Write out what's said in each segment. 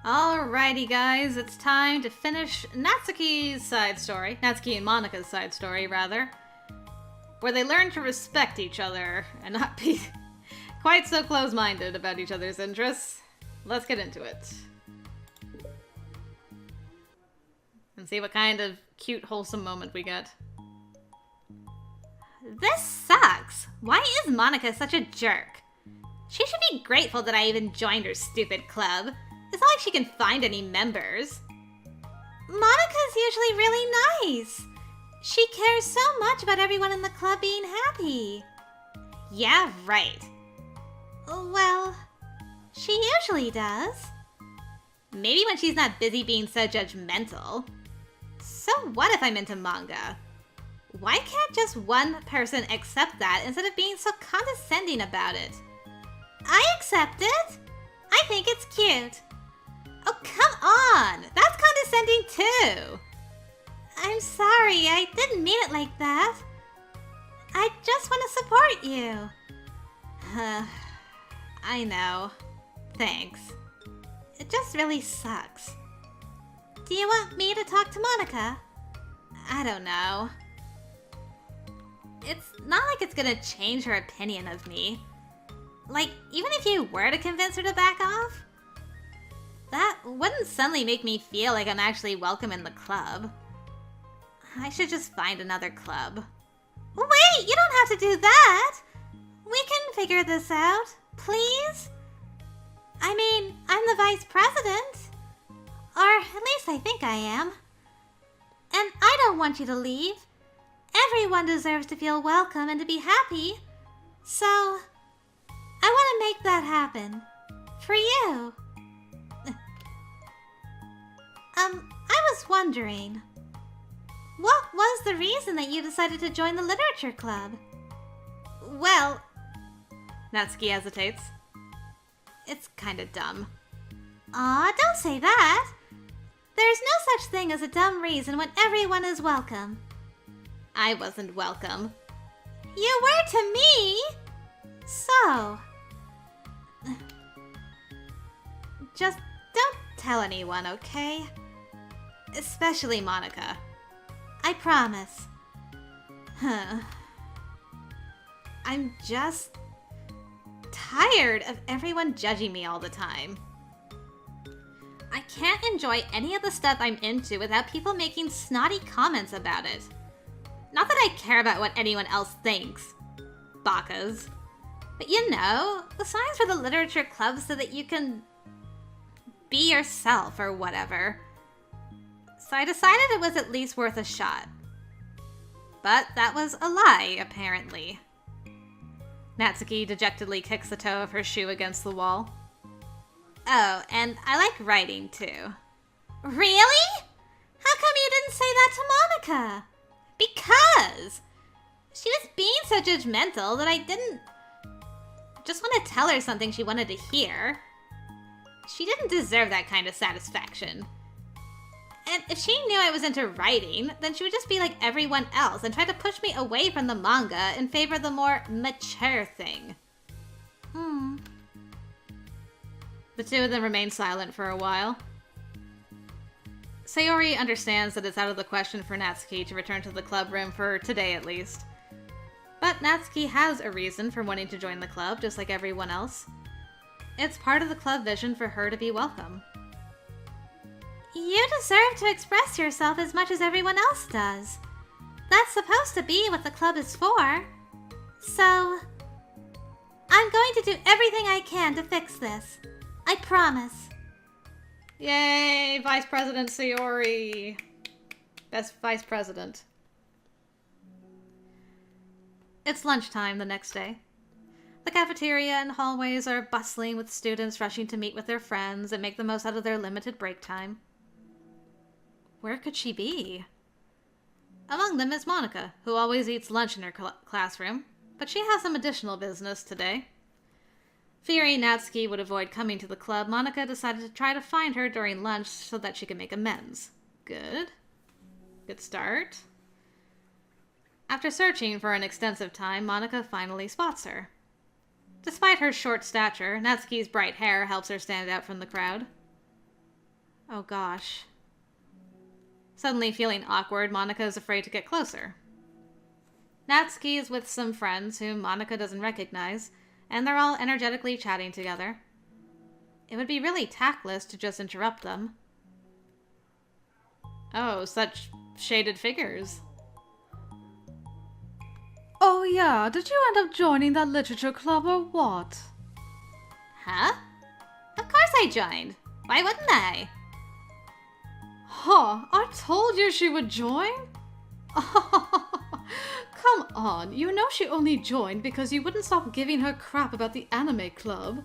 Alrighty guys, it's time to finish Natsuki's side story. Natsuki and Monika's side story, rather. Where they learn to respect each other and not be quite so close-minded about each other's interests. Let's get into it. And see what kind of cute, wholesome moment we get. This sucks! Why is Monika such a jerk? She should be grateful that I even joined her stupid club. It's not like she can find any members. Monika's usually really nice. She cares so much about everyone in the club being happy. Yeah, right. Well, she usually does. Maybe when she's not busy being so judgmental. So what if I'm into manga? Why can't just one person accept that instead of being so condescending about it? I accept it. I think it's cute. Oh, come on! That's condescending too! I'm sorry, I didn't mean it like that. I just want to support you. I know. Thanks. It just really sucks. Do you want me to talk to Monika? I don't know. It's not like it's gonna change her opinion of me. Like, even if you were to convince her to back off, that wouldn't suddenly make me feel like I'm actually welcome in the club. I should just find another club. Wait, you don't have to do that! We can figure this out, please? I mean, I'm the vice president. Or at least I think I am. And I don't want you to leave. Everyone deserves to feel welcome and to be happy. So, I want to make that happen. For you. I was wondering, what was the reason that you decided to join the literature club? Well, Natsuki hesitates. It's kinda dumb. Aw, don't say that. There's no such thing as a dumb reason when everyone is welcome. I wasn't welcome. You were to me! So... just don't tell anyone, okay? Especially Monika. I promise. I'm just tired of everyone judging me all the time. I can't enjoy any of the stuff I'm into without people making snotty comments about it. Not that I care about what anyone else thinks. Bakas. But you know, the signs for the literature club so that you can be yourself or whatever. So I decided it was at least worth a shot. But that was a lie, apparently. Natsuki dejectedly kicks the toe of her shoe against the wall. Oh, and I like writing too. Really? How come you didn't say that to Monika? Because she was being so judgmental that I didn't just want to tell her something she wanted to hear. She didn't deserve that kind of satisfaction. And if she knew I was into writing, then she would just be like everyone else and try to push me away from the manga in favor of the more mature thing. The two of them remain silent for a while. Sayori understands that it's out of the question for Natsuki to return to the club room for today at least. But Natsuki has a reason for wanting to join the club, just like everyone else. It's part of the club vision for her to be welcome. You deserve to express yourself as much as everyone else does. That's supposed to be what the club is for. So, I'm going to do everything I can to fix this. I promise. Yay, Vice President Sayori. Best Vice President. It's lunchtime the next day. The cafeteria and hallways are bustling with students rushing to meet with their friends and make the most out of their limited break time. Where could she be? Among them is Monika, who always eats lunch in her classroom, but she has some additional business today. Fearing Natsuki would avoid coming to the club, Monika decided to try to find her during lunch so that she could make amends. Good. Good start. After searching for an extensive time, Monika finally spots her. Despite her short stature, Natsuki's bright hair helps her stand out from the crowd. Oh gosh. Suddenly feeling awkward, Monika is afraid to get closer. Natsuki is with some friends whom Monika doesn't recognize, and they're all energetically chatting together. It would be really tactless to just interrupt them. Oh, such shaded figures. Oh yeah, did you end up joining that literature club or what? Huh? Of course I joined. Why wouldn't I? Huh, I told you she would join? Come on, you know she only joined because you wouldn't stop giving her crap about the anime club.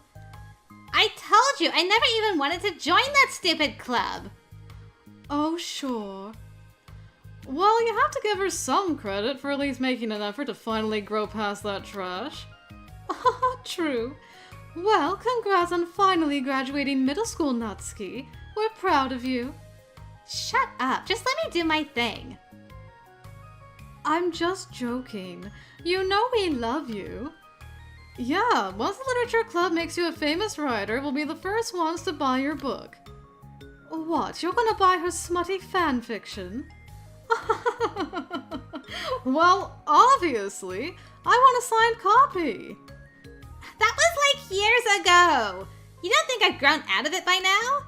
I told you, I never even wanted to join that stupid club. Oh, sure. Well, you have to give her some credit for at least making an effort to finally grow past that trash. True. Well, congrats on finally graduating middle school, Natsuki. We're proud of you. Shut up, just let me do my thing. I'm just joking. You know we love you. Yeah, once the literature club makes you a famous writer, we'll be the first ones to buy your book. What, you're gonna buy her smutty fan fiction? Well, obviously. I want a signed copy. That was like years ago. You don't think I've grown out of it by now?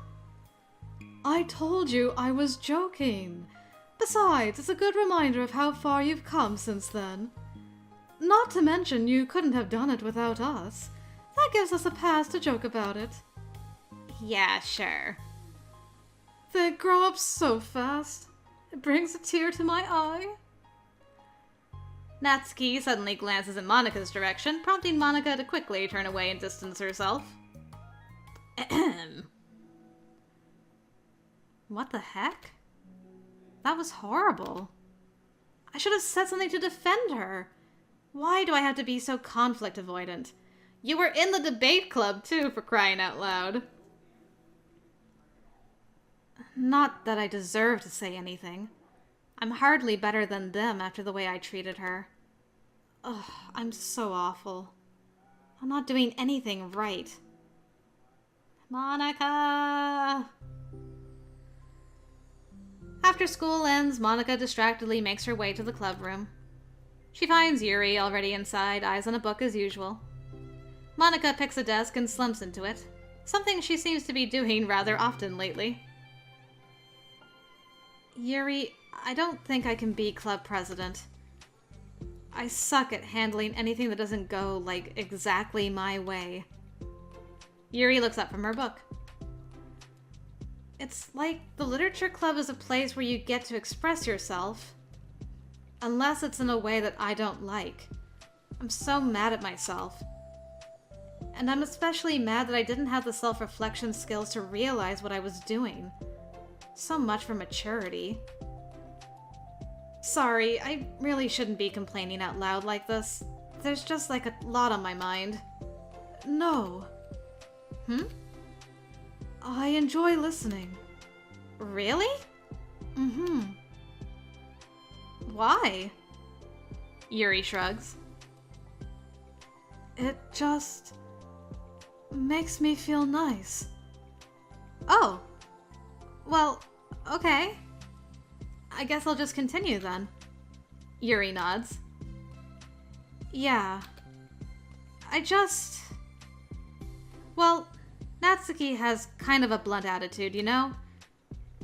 I told you I was joking. Besides, it's a good reminder of how far you've come since then. Not to mention you couldn't have done it without us. That gives us a pass to joke about it. Yeah, sure. They grow up so fast. It brings a tear to my eye. Natsuki suddenly glances in Monika's direction, prompting Monika to quickly turn away and distance herself. Ahem. What the heck? That was horrible. I should have said something to defend her. Why do I have to be so conflict avoidant? You were in the debate club too, for crying out loud. Not that I deserve to say anything. I'm hardly better than them after the way I treated her. Ugh, I'm so awful. I'm not doing anything right. Monika! After school ends, Monika distractedly makes her way to the club room. She finds Yuri already inside, eyes on a book as usual. Monika picks a desk and slumps into it, something she seems to be doing rather often lately. Yuri, I don't think I can be club president. I suck at handling anything that doesn't go, like, exactly my way. Yuri looks up from her book. It's like the literature club is a place where you get to express yourself. Unless it's in a way that I don't like. I'm so mad at myself. And I'm especially mad that I didn't have the self-reflection skills to realize what I was doing. So much for maturity. Sorry, I really shouldn't be complaining out loud like this. There's just like a lot on my mind. No. I enjoy listening. Really? Mm-hmm. Why? Yuri shrugs. It just makes me feel nice. Oh. Well, okay. I guess I'll just continue then. Yuri nods. Yeah. Well, Natsuki has kind of a blunt attitude, you know?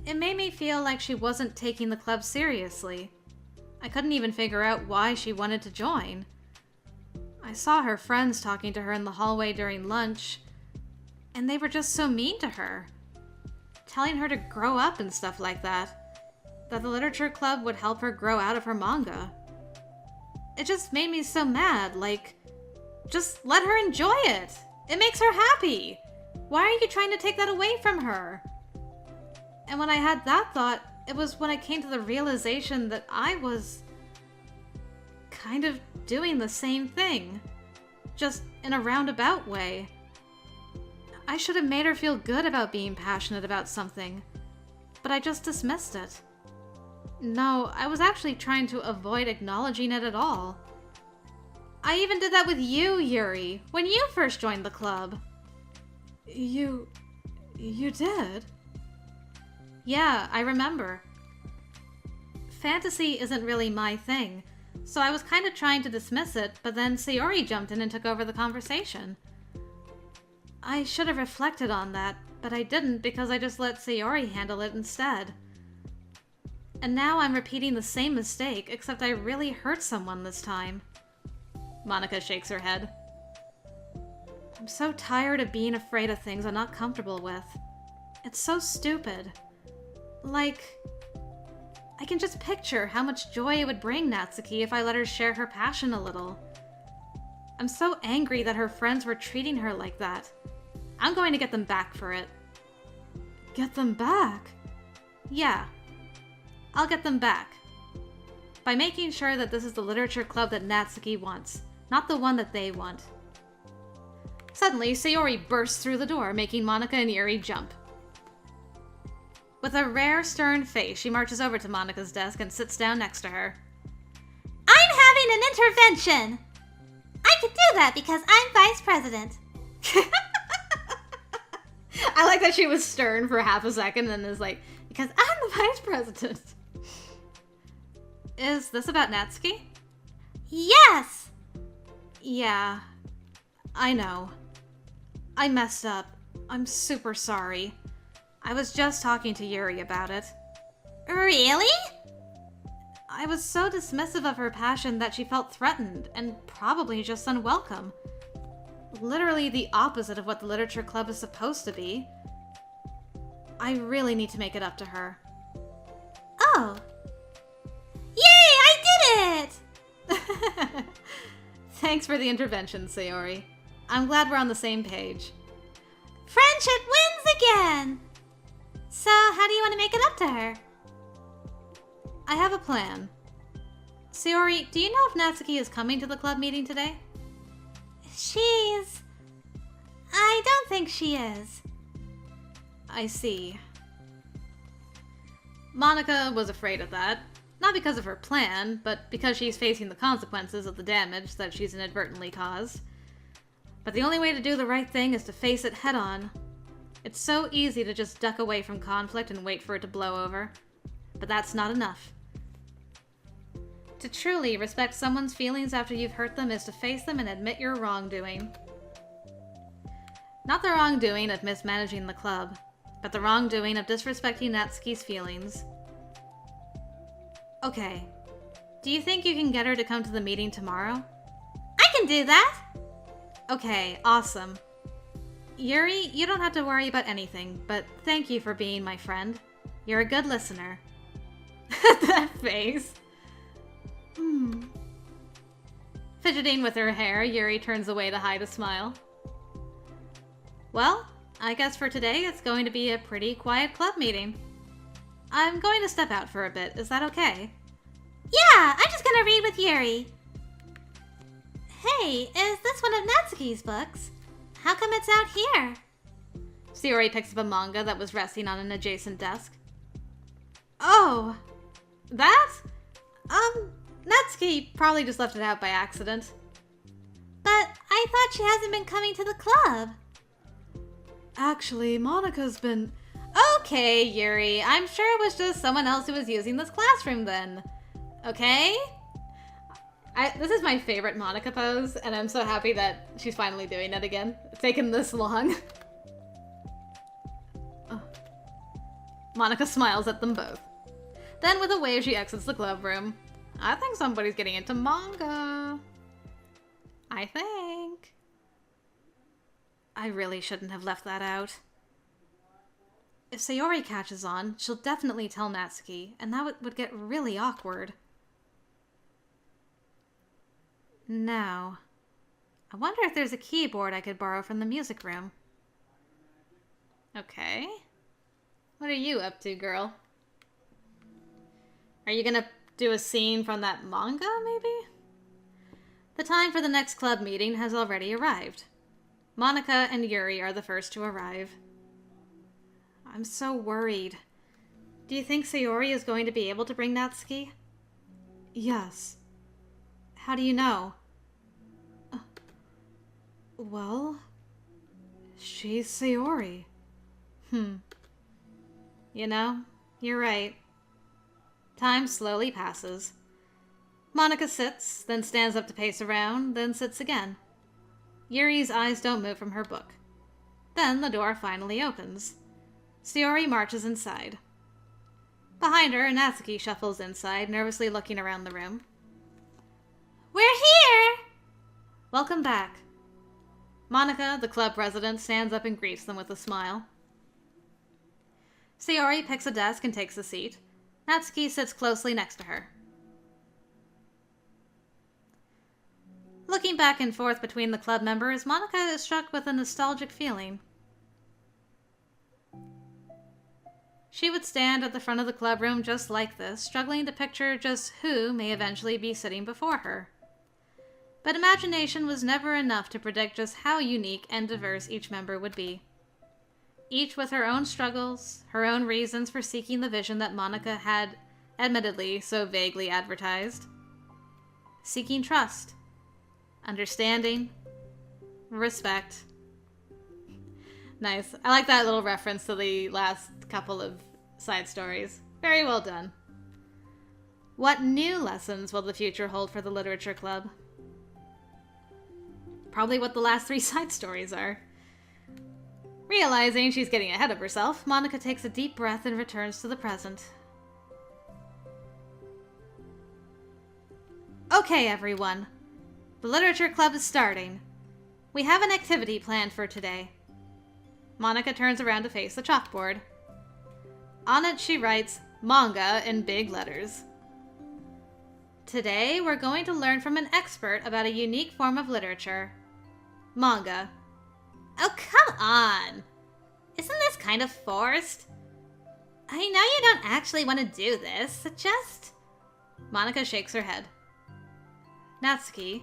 It made me feel like she wasn't taking the club seriously. I couldn't even figure out why she wanted to join. I saw her friends talking to her in the hallway during lunch, and they were just so mean to her. Telling her to grow up and stuff like that. That the literature club would help her grow out of her manga. It just made me so mad, like, just let her enjoy it. It makes her happy. Why are you trying to take that away from her? And when I had that thought, it was when I came to the realization that I was kind of doing the same thing, just in a roundabout way. I should have made her feel good about being passionate about something, but I just dismissed it. No, I was actually trying to avoid acknowledging it at all. I even did that with you, Yuri, when you first joined the club. You did? Yeah, I remember. Fantasy isn't really my thing, so I was kind of trying to dismiss it, but then Sayori jumped in and took over the conversation. I should have reflected on that, but I didn't because I just let Sayori handle it instead. And now I'm repeating the same mistake, except I really hurt someone this time. Monika shakes her head. I'm so tired of being afraid of things I'm not comfortable with. It's so stupid. Like, I can just picture how much joy it would bring Natsuki if I let her share her passion a little. I'm so angry that her friends were treating her like that. I'm going to get them back for it. Get them back? Yeah. I'll get them back. By making sure that this is the literature club that Natsuki wants, not the one that they want. Suddenly, Sayori bursts through the door, making Monika and Yuri jump. With a rare, stern face, she marches over to Monika's desk and sits down next to her. I'm having an intervention! I could do that because I'm vice president. I like that she was stern for half a second and then is like, because I'm the vice president. Is this about Natsuki? Yes! Yeah, I know. I messed up. I'm super sorry. I was just talking to Yuri about it. Really? I was so dismissive of her passion that she felt threatened and probably just unwelcome. Literally the opposite of what the literature club is supposed to be. I really need to make it up to her. Oh. Yay, I did it! Thanks for the intervention, Sayori. I'm glad we're on the same page. Friendship wins again! So, how do you want to make it up to her? I have a plan. Sayori, do you know if Natsuki is coming to the club meeting today? I don't think she is. I see. Monika was afraid of that. Not because of her plan, but because she's facing the consequences of the damage that she's inadvertently caused. But the only way to do the right thing is to face it head on. It's so easy to just duck away from conflict and wait for it to blow over. But that's not enough. To truly respect someone's feelings after you've hurt them is to face them and admit your wrongdoing. Not the wrongdoing of mismanaging the club, but the wrongdoing of disrespecting Natsuki's feelings. Okay, do you think you can get her to come to the meeting tomorrow? I can do that! Okay, awesome. Yuri, you don't have to worry about anything, but thank you for being my friend. You're a good listener. That face. Fidgeting with her hair, Yuri turns away to hide a smile. Well, I guess for today it's going to be a pretty quiet club meeting. I'm going to step out for a bit, is that okay? Yeah, I'm just gonna read with Yuri. Hey, is this one of Natsuki's books? How come it's out here? Sayori picks up a manga that was resting on an adjacent desk. Oh, that? Natsuki probably just left it out by accident. But I thought she hasn't been coming to the club. Actually, Monika's been... Okay, Yuri, I'm sure it was just someone else who was using this classroom then. Okay? This is my favorite Monika pose, and I'm so happy that she's finally doing it again. It's taken this long. Monika smiles at them both. Then with a wave, she exits the club room. I think somebody's getting into manga. I think. I really shouldn't have left that out. If Sayori catches on, she'll definitely tell Natsuki, and that would get really awkward. Now, I wonder if there's a keyboard I could borrow from the music room. Okay. What are you up to, girl? Are you gonna do a scene from that manga, maybe? The time for the next club meeting has already arrived. Monika and Yuri are the first to arrive. I'm so worried. Do you think Sayori is going to be able to bring Natsuki? Yes. How do you know? Well, she's Sayori. You know, You're right. Time slowly passes. Monika sits, then stands up to pace around, then sits again. Yuri's eyes don't move from her book. Then the door finally opens. Sayori marches inside. Behind her, Natsuki shuffles inside, nervously looking around the room. We're here! Welcome back. Monika, the club resident, stands up and greets them with a smile. Sayori picks a desk and takes a seat. Natsuki sits closely next to her. Looking back and forth between the club members, Monika is struck with a nostalgic feeling. She would stand at the front of the club room just like this, struggling to picture just who may eventually be sitting before her. But imagination was never enough to predict just how unique and diverse each member would be. Each with her own struggles, her own reasons for seeking the vision that Monika had, admittedly, so vaguely advertised. Seeking trust, understanding, respect. Nice. I like that little reference to the last couple of side stories. Very well done. What new lessons will the future hold for the Literature Club? Probably what the last 3 side stories are. Realizing she's getting ahead of herself, Monika takes a deep breath and returns to the present. Okay, everyone. The Literature Club is starting. We have an activity planned for today. Monika turns around to face the chalkboard. On it, she writes, manga in big letters. Today, we're going to learn from an expert about a unique form of literature. Manga. Oh, come on! Isn't this kind of forced? I know you don't actually want to do this, just... Monika shakes her head. Natsuki.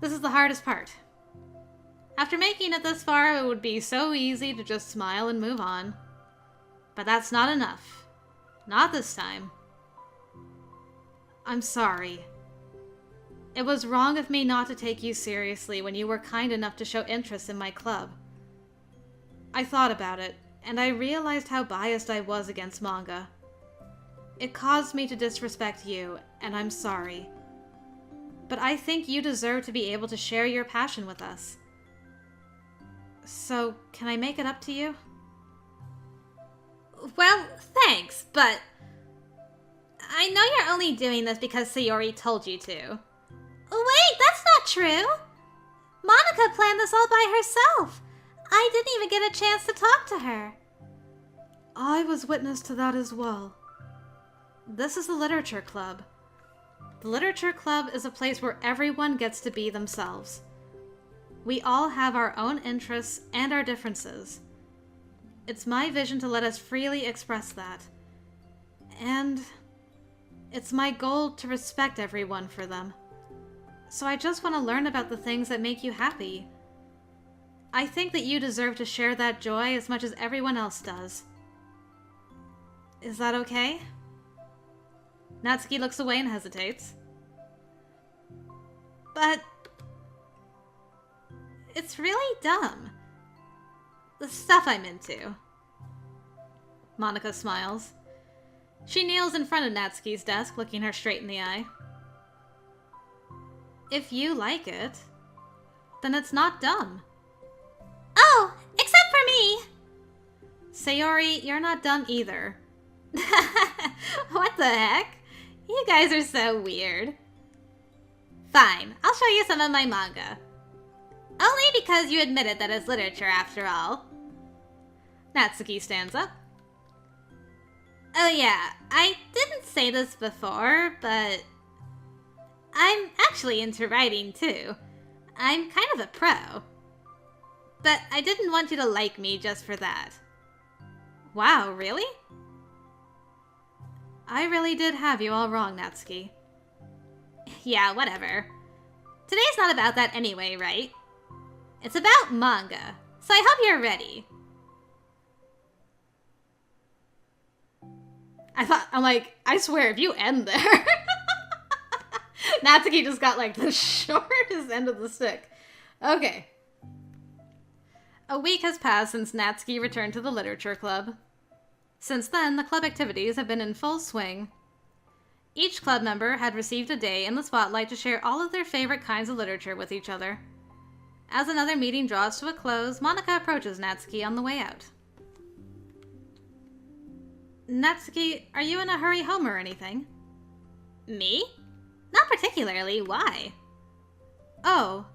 This is the hardest part. After making it this far, it would be so easy to just smile and move on. But that's not enough. Not this time. I'm sorry. It was wrong of me not to take you seriously when you were kind enough to show interest in my club. I thought about it, and I realized how biased I was against manga. It caused me to disrespect you, and I'm sorry. But I think you deserve to be able to share your passion with us. So, can I make it up to you? Well, thanks, but... I know you're only doing this because Sayori told you to. Wait, that's not true! Monika planned this all by herself. I didn't even get a chance to talk to her. I was witness to that as well. This is the Literature Club. The Literature Club is a place where everyone gets to be themselves. We all have our own interests and our differences. It's my vision to let us freely express that. And it's my goal to respect everyone for them. So I just want to learn about the things that make you happy. I think that you deserve to share that joy as much as everyone else does. Is that okay? Natsuki looks away and hesitates. But... it's really dumb. The stuff I'm into. Monika smiles. She kneels in front of Natsuki's desk, looking her straight in the eye. If you like it, then it's not dumb. Oh, except for me! Sayori, you're not dumb either. What the heck? You guys are so weird. Fine, I'll show you some of my manga. Only because you admitted that it's literature after all. Natsuki stands up. Oh yeah, I didn't say this before, but... I'm actually into writing too. I'm kind of a pro. But I didn't want you to like me just for that. Wow, really? I really did have you all wrong, Natsuki. Yeah, whatever. Today's not about that anyway, right? It's about manga, so I hope you're ready. I'm like, I swear, if you end there... Natsuki just got, like, the shortest end of the stick. Okay. A week has passed since Natsuki returned to the Literature Club. Since then, the club activities have been in full swing. Each club member had received a day in the spotlight to share all of their favorite kinds of literature with each other. As another meeting draws to a close, Monika approaches Natsuki on the way out. Natsuki, are you in a hurry home or anything? Me? Not particularly. Why? Oh,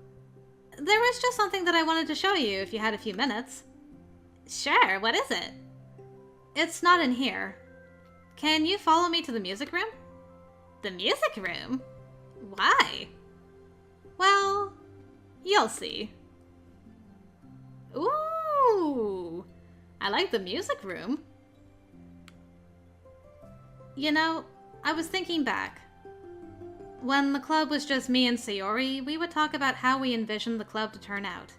there was just something that I wanted to show you if you had a few minutes. Sure, what is it? It's not in here. Can you follow me to the music room? The music room? Why? Well, you'll see. Ooh, I like the music room. You know, I was thinking back. When the club was just me and Sayori, we would talk about how we envisioned the club to turn out.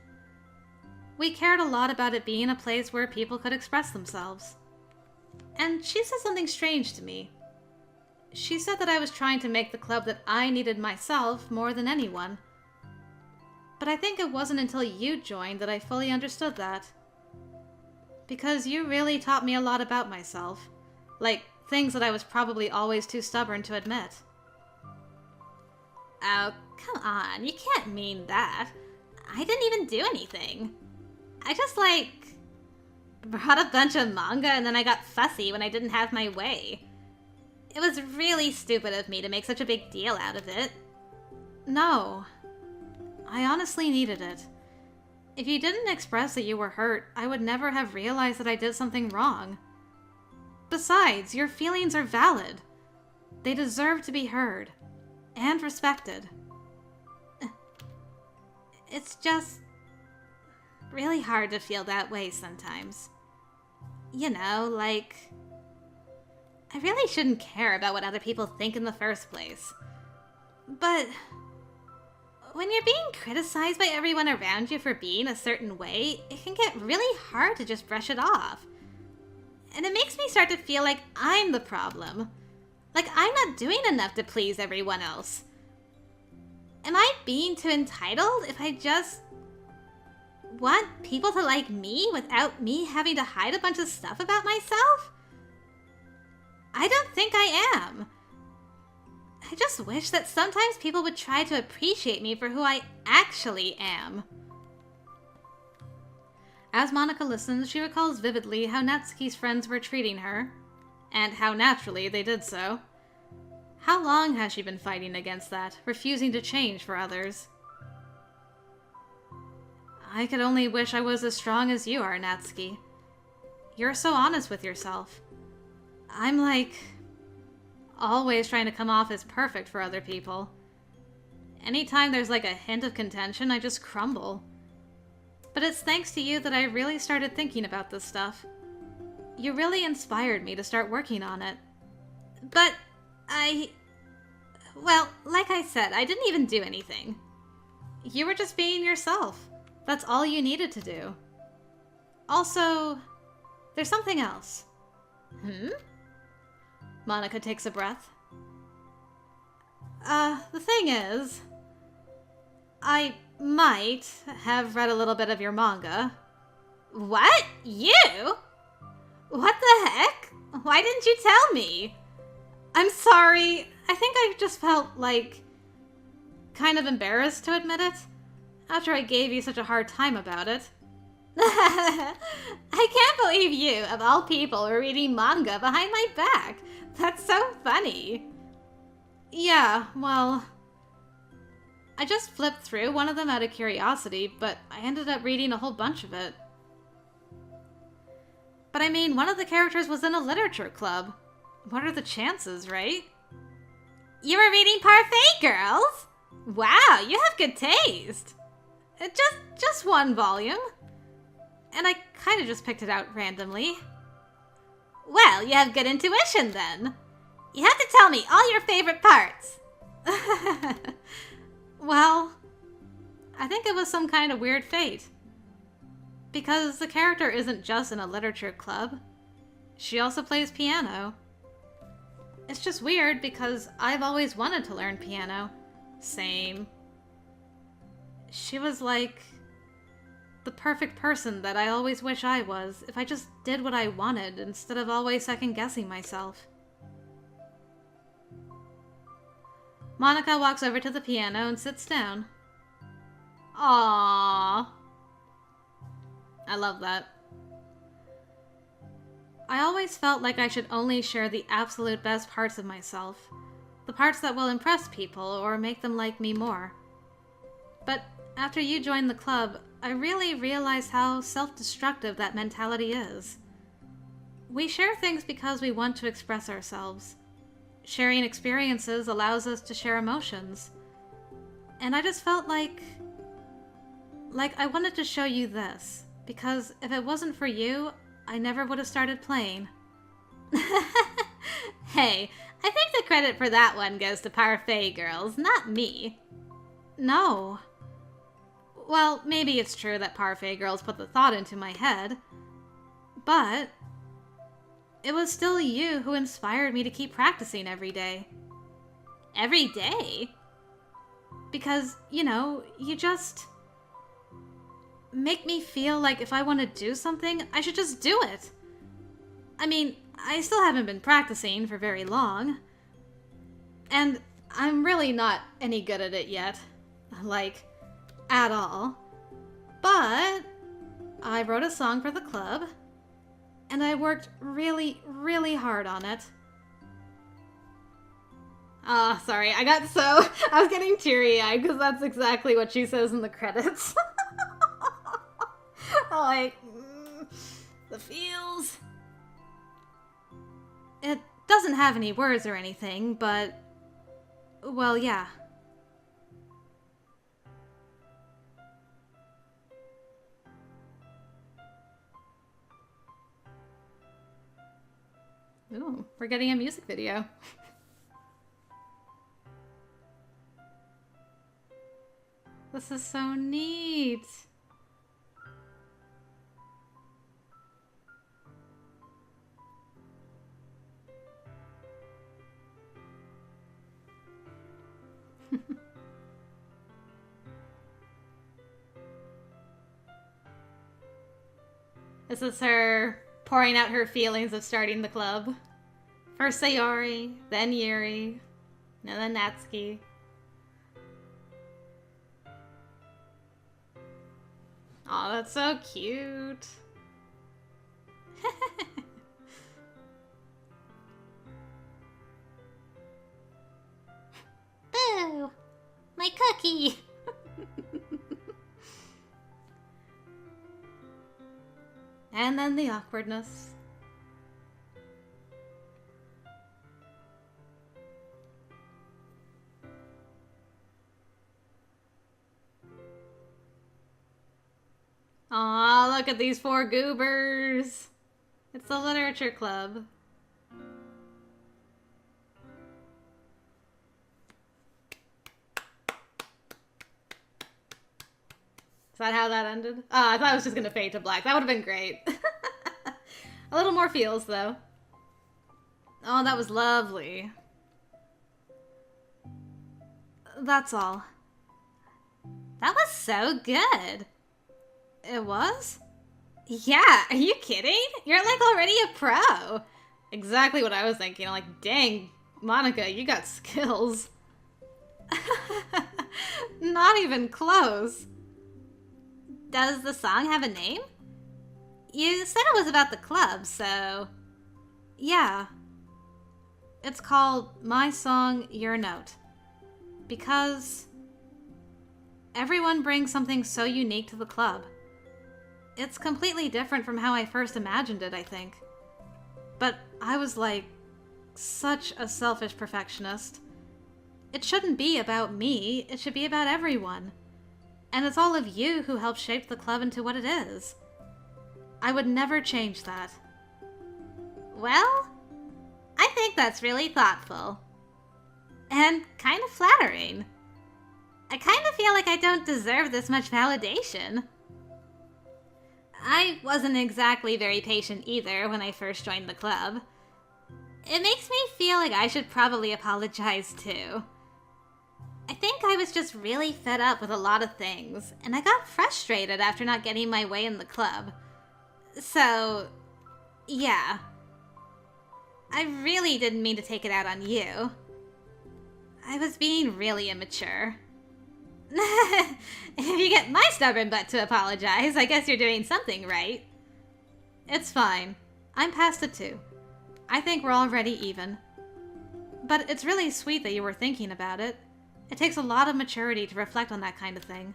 We cared a lot about it being a place where people could express themselves. And she said something strange to me. She said that I was trying to make the club that I needed myself more than anyone. But I think it wasn't until you joined that I fully understood that. Because you really taught me a lot about myself. Like, things that I was probably always too stubborn to admit. Oh, come on, you can't mean that. I didn't even do anything. I just, brought a bunch of manga and then I got fussy when I didn't have my way. It was really stupid of me to make such a big deal out of it. No. I honestly needed it. If you didn't express that you were hurt, I would never have realized that I did something wrong. Besides, your feelings are valid. They deserve to be heard. And respected. It's just really hard to feel that way sometimes. You know, I really shouldn't care about what other people think in the first place. But when you're being criticized by everyone around you for being a certain way, it can get really hard to just brush it off. And it makes me start to feel like I'm the problem. Like I'm not doing enough to please everyone else. Am I being too entitled if I just want people to like me without me having to hide a bunch of stuff about myself? I don't think I am. I just wish that sometimes people would try to appreciate me for who I actually am. As Monika listens, she recalls vividly how Natsuki's friends were treating her, and how naturally they did so. How long has she been fighting against that, refusing to change for others? I could only wish I was as strong as you are, Natsuki. You're so honest with yourself. I'm always trying to come off as perfect for other people. Anytime there's a hint of contention, I just crumble. But it's thanks to you that I really started thinking about this stuff. You really inspired me to start working on it. But well, like I said, I didn't even do anything. You were just being yourself. That's all you needed to do. Also, there's something else. Monika takes a breath. The thing is, I might have read a little bit of your manga. What? You? What the heck? Why didn't you tell me? I'm sorry. I think I just felt kind of embarrassed to admit it, after I gave you such a hard time about it. I can't believe you, of all people, were reading manga behind my back. That's so funny. Yeah, well, I just flipped through one of them out of curiosity, but I ended up reading a whole bunch of it. But I mean, one of the characters was in a literature club. What are the chances, right? You were reading Parfait Girls? Wow, you have good taste. Just one volume. And I kind of just picked it out randomly. Well, you have good intuition then. You have to tell me all your favorite parts. Well, I think it was some kind of weird fate. Because the character isn't just in a literature club. She also plays piano. It's just weird because I've always wanted to learn piano. Same. She was the perfect person that I always wish I was if I just did what I wanted instead of always second-guessing myself. Monika walks over to the piano and sits down. Aww. I love that. I always felt like I should only share the absolute best parts of myself, the parts that will impress people or make them like me more. But after you joined the club, I really realized how self-destructive that mentality is. We share things because we want to express ourselves. Sharing experiences allows us to share emotions. And I just felt like I wanted to show you this, because if it wasn't for you, I never would have started playing. Hey, I think the credit for that one goes to Parfait Girls, not me. No. Well, maybe it's true that Parfait Girls put the thought into my head, but it was still you who inspired me to keep practicing every day. Every day? Because, you just make me feel like if I want to do something, I should just do it. I mean, I still haven't been practicing for very long, and I'm really not any good at it yet. At all. But I wrote a song for the club, and I worked really, really hard on it. Oh, sorry, I was getting teary-eyed because that's exactly what she says in the credits. The feels. It doesn't have any words or anything, but, well, yeah. Ooh, we're getting a music video. This is so neat. This is her pouring out her feelings of starting the club. First Sayori, then Yuri, and then Natsuki. Aw, that's so cute. Boo! My cookie! And then the awkwardness. Aw, look at these four goobers. It's the literature club. Is that how that ended? Oh, I thought it was just gonna fade to black. That would have been great. A little more feels, though. Oh, that was lovely. That's all. That was so good. It was? Yeah, are you kidding? You're like already a pro. Exactly what I was thinking. I'm like, dang, Monika, you got skills. Not even close. Does the song have a name? You said it was about the club, so... Yeah. It's called My Song, Your Note. Because everyone brings something so unique to the club. It's completely different from how I first imagined it, I think. But I was such a selfish perfectionist. It shouldn't be about me, it should be about everyone. And it's all of you who helped shape the club into what it is. I would never change that. Well, I think that's really thoughtful. And kind of flattering. I kind of feel like I don't deserve this much validation. I wasn't exactly very patient either when I first joined the club. It makes me feel like I should probably apologize too. I think I was just really fed up with a lot of things, and I got frustrated after not getting my way in the club. So, yeah. I really didn't mean to take it out on you. I was being really immature. If you get my stubborn butt to apologize, I guess you're doing something right. It's fine. I'm past it too. I think we're already even. But it's really sweet that you were thinking about it. It takes a lot of maturity to reflect on that kind of thing.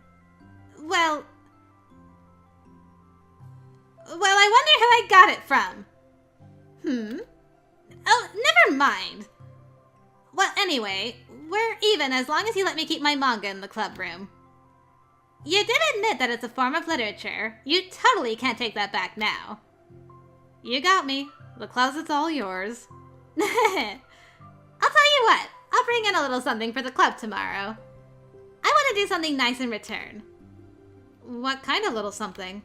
Well, I wonder who I got it from. Oh, never mind. Well, anyway, we're even as long as you let me keep my manga in the club room. You did admit that it's a form of literature. You totally can't take that back now. You got me. The closet's all yours. I'll tell you what. I'll bring in a little something for the club tomorrow. I want to do something nice in return. What kind of little something?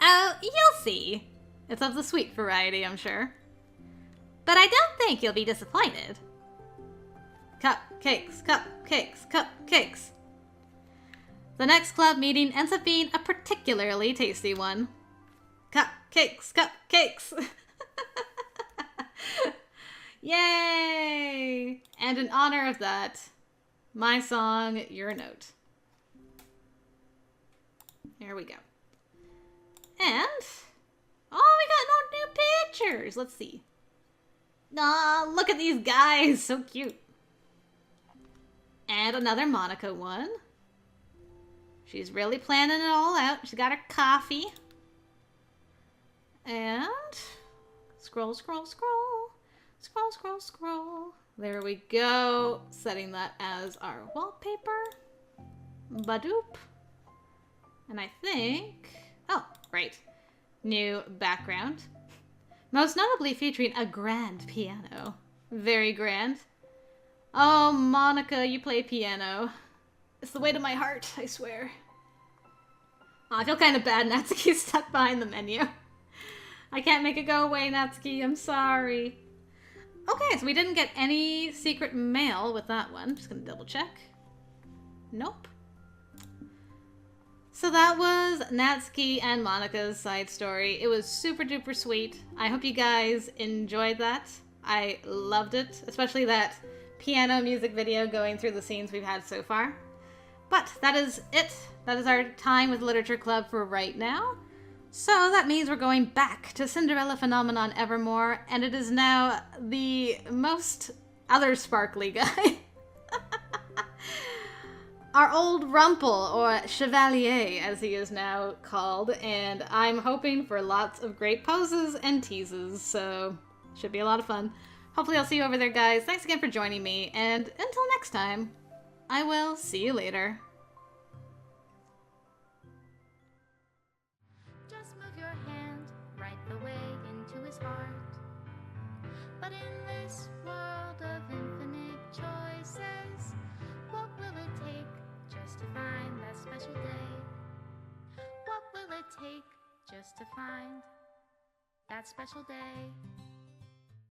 Oh, you'll see. It's of the sweet variety, I'm sure. But I don't think you'll be disappointed. Cupcakes, cupcakes, cupcakes. The next club meeting ends up being a particularly tasty one. Cupcakes, cupcakes. Yay! And in honor of that, my song, your note. Here we go. And, oh, we got no new pictures. Let's see. Aw, look at these guys. So cute. And another Monika one. She's really planning it all out. She's got her coffee. And scroll, scroll, scroll. Scroll, scroll, scroll. There we go. Setting that as our wallpaper. Badoop. And I think... oh, great. New background. Most notably featuring a grand piano. Very grand. Oh, Monika, you play piano. It's the way to my heart, I swear. Oh, I feel kind of bad Natsuki's stuck behind the menu. I can't make it go away, Natsuki. I'm sorry. Okay, so we didn't get any secret mail with that one. Just gonna double check. Nope. So that was Natsuki and Monika's side story. It was super duper sweet. I hope you guys enjoyed that. I loved it, especially that piano music video going through the scenes we've had so far. But that is it. That is our time with Literature Club for right now. So that means we're going back to Cinderella Phenomenon Evermore, and it is now the most other sparkly guy. Our old Rumple, or Chevalier as he is now called, and I'm hoping for lots of great poses and teases, so should be a lot of fun. Hopefully I'll see you over there, guys. Thanks again for joining me, and until next time, I will see you later. Just move your hand right the way into his heart. But in this world of infinite choices, what will it take just to find that special day? What will it take just to find that special day?